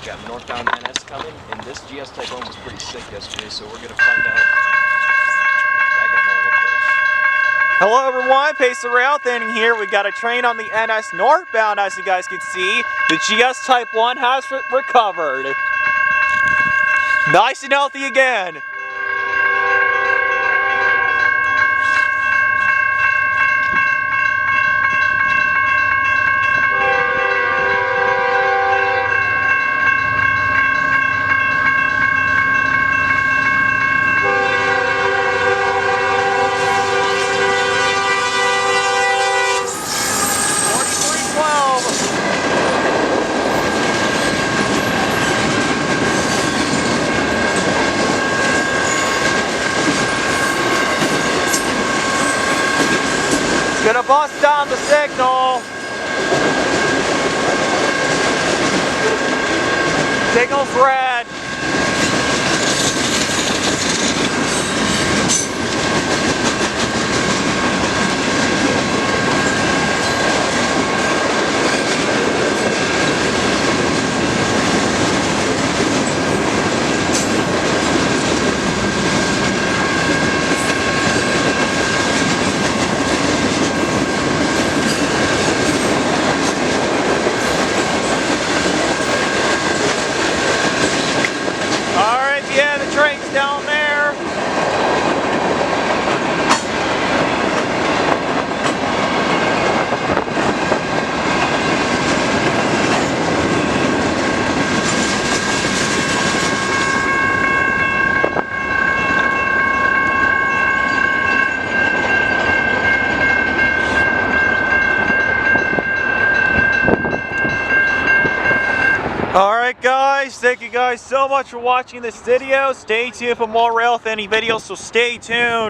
We got northbound NS coming, and this GS Type 1 was pretty sick yesterday, so we're gonna find out. Back at normal pitch. Hello everyone, Pace the Rail Thinning here. We got a train on the NS northbound, as you guys can see. The GS Type 1 has recovered. Nice and healthy again. Gonna bust down the signal. Signal's red. Yeah, the train's down there. Alright guys, thank you guys so much for watching this video. Stay tuned for more rail thinning videos, so stay tuned.